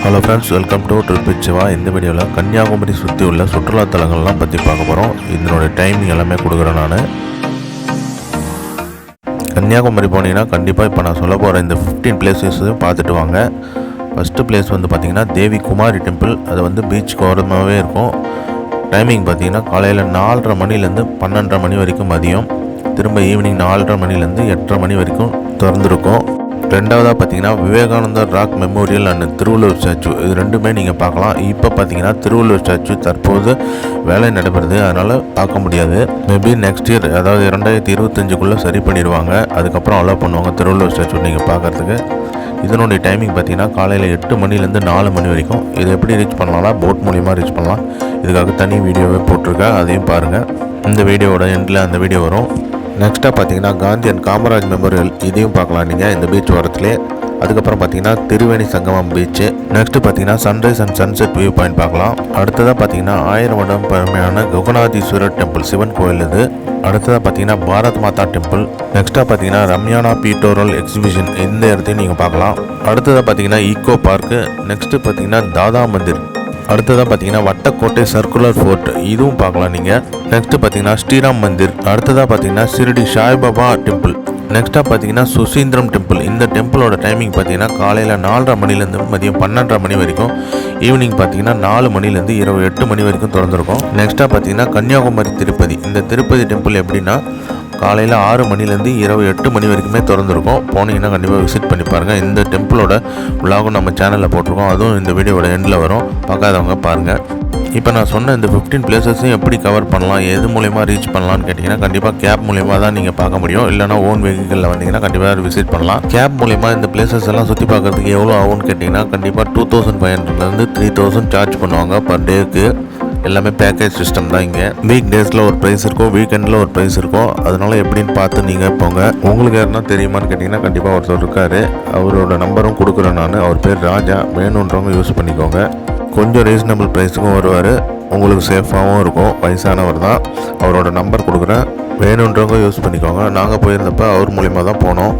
Hello friends, welcome to trip with Siva. இந்த வீடியோவில் கன்னியாகுமரி சுற்றி உள்ள சுற்றுலாத்தலங்கள்லாம் பற்றி பார்க்க போகிறோம். இதனோட டைமிங் எல்லாமே கொடுக்குறேன் நான். கன்னியாகுமரி போனீங்கன்னா கண்டிப்பாக இப்போ நான் சொல்ல போகிற இந்த 15 பிளேசஸையும் பார்த்துட்டு வாங்க. ஃபஸ்ட்டு பிளேஸ் வந்து பார்த்திங்கன்னா தேவி குமாரி டெம்பிள். அது வந்து பீச் ஓரமாகவே இருக்கும். டைமிங் பார்த்திங்கன்னா காலையில் 4:30 மணிலேருந்து 12:30 மணி வரைக்கும் மதியம், திரும்ப ஈவினிங் 4:30 மணிலேருந்து 8:30 மணி வரைக்கும் திறந்துருக்கும். ரெண்டாவதாக பார்த்தீங்கன்னா Vivekanandar rock memorial and Thiruvalluvar statue, இது ரெண்டுமே நீங்கள் பார்க்கலாம். இப்போ பார்த்தீங்கன்னா திருவள்ளுவர் ஸ்டாச்சு தற்போது வேலை நடைபெறுது, அதனால் பார்க்க முடியாது. மேபி நெக்ஸ்ட் இயர், அதாவது 2025 சரி பண்ணிடுவாங்க. அதுக்கப்புறம் அலோவ் பண்ணுவாங்க திருவள்ளுவர் ஸ்டாச்சு நீங்கள் பார்க்குறதுக்கு. இதனுடைய டைமிங் பார்த்தீங்கன்னா காலையில் 8 மணிலேருந்து 4 மணி வரைக்கும். இது எப்படி ரீச் பண்ணலாம்னா போட் மூலிமா ரீச் பண்ணலாம். இதுக்காக தனி வீடியோவே போட்டிருக்கேன், அதையும் பாருங்கள். இந்த வீடியோவோட எண்டில் அந்த வீடியோ வரும். நெக்ஸ்ட்டாக பார்த்தீங்கன்னா காந்தி அண்ட் காமராஜ் மெமோரியல், இதையும் பார்க்கலாம் நீங்கள் இந்த பீச் ஓரத்துலேயே. அதுக்கப்புறம் பார்த்தீங்கன்னா திருவேணி சங்கமம் பீச்சு. நெக்ஸ்ட்டு பார்த்தீங்கன்னா sunrise and sunset view point பார்க்கலாம். அடுத்ததாக பார்த்தீங்கன்னா 1000 வருடம் பழமையான குகநாதீஸ்வரர் டெம்பிள், சிவன் கோயில் இது. அடுத்ததாக பார்த்தீங்கன்னா பாரத் மாதா டெம்பிள். நெக்ஸ்ட்டாக பார்த்தீங்கன்னா ரம்யானா பீட்டோரல் எக்ஸிபிஷன், இந்த இடத்தையும் நீங்கள் பார்க்கலாம். அடுத்ததாக பார்த்தீங்கன்னா ஈக்கோ பார்க்கு. நெக்ஸ்ட்டு பார்த்தீங்கன்னா தாதா மந்திர். அடுத்ததாக பார்த்தீங்கன்னா வட்டக்கோட்டை சர்க்குலர் ஃபோர்ட், இதுவும் பார்க்கலாம் நீங்கள். நெக்ஸ்ட்டு பார்த்தீங்கன்னா ஸ்ரீராம் மந்திர். அடுத்ததாக பார்த்தீங்கன்னா ஷிரடி சாய்பாபா டெம்பிள். நெக்ஸ்ட்டாக பார்த்தீங்கன்னா சுசீந்திரம் டெம்பிள். இந்த டெம்பிளோட டைமிங் பார்த்தீங்கன்னா காலையில் 4:30 மணிலேருந்து மதியம் 12:30 மணி வரைக்கும், ஈவினிங் பார்த்தீங்கன்னா 4 மணிலேருந்து இரவு 8 மணி வரைக்கும் திறந்துருக்கும். நெக்ஸ்ட்டாக பார்த்தீங்கன்னா கன்னியாகுமரி திருப்பதி. இந்த திருப்பதி டெம்பிள் எப்படின்னா காலையில் 6 மணிலேருந்து இரவு 8 மணி வரைக்குமே திறந்துருக்கும். போனீங்கன்னா கண்டிப்பாக விசிட் பண்ணி பாருங்கள். இந்த டெம்பிளோட விலாகும் நம்ம சேனலில் போட்டிருக்கோம், அதுவும் இந்த வீடியோட எண்டில் வரும், பார்க்காதவங்க பாருங்கள். இப்போ நான் சொன்ன இந்த 15 பிளேசஸையும் எப்படி கவர் பண்ணலாம், எது மூலயமா ரீச் பண்ணலான்னு கேட்டிங்கன்னா கண்டிப்பாக கேப் மூலயமா தான் நீங்கள் பார்க்க முடியும். இல்லைனா ஓன் வெஹிக்கிளில் வந்தீங்கன்னா கண்டிப்பாக விசிட் பண்ணலாம். கேப் மூலயமா இந்த பிளேசஸ் எல்லாம் சுற்றி பார்க்குறதுக்கு எவ்வளோ ஆகும்னு கேட்டிங்கன்னா கண்டிப்பாக 2500 3000 சார்ஜ் பண்ணுவாங்க பர் டேக்கு. எல்லாமே பேக்கேஜ் சிஸ்டம் தான். இங்கே வீக் டேஸில் ஒரு ப்ரைஸ் இருக்கும், வீக்கெண்டில் ஒரு ப்ரைஸ் இருக்கும். அதனால் எப்படின்னு பார்த்து நீங்கள் போங்க. உங்களுக்கு யாருன்னா தெரியுமான்னு கேட்டிங்கன்னா கண்டிப்பாக ஒருத்தர் இருக்கார், அவரோட நம்பரும் கொடுக்குறேன் நான். அவர் பேர் ராஜா. வேணுன்றவங்க யூஸ் பண்ணிக்கோங்க. கொஞ்சம் ரீசனபிள் ப்ரைஸுக்கும் வருவார், உங்களுக்கு சேஃபாகவும் இருக்கும். வயசானவர் தான், அவரோட நம்பர் கொடுக்குறேன், வேணுன்றவங்க யூஸ் பண்ணிக்கோங்க. நாங்கள் போயிருந்தப்போ அவர் மூலிமா தான் போனோம்.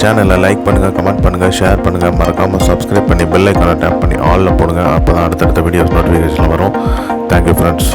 சேனலை லைக் பண்ணுங்கள், கமெண்ட் பண்ணுங்கள், ஷேர் பண்ணுங்கள். மறக்காமல் சப்ஸ்கிரைப் பண்ணி பெல் ஐக்கானை டேப் பண்ணி ஆலில் போடுங்க. அப்போ தான் அடுத்தடுத்த வீடியோஸ் நோட்டிஃபிகேஷன் வரும். Thank you friends.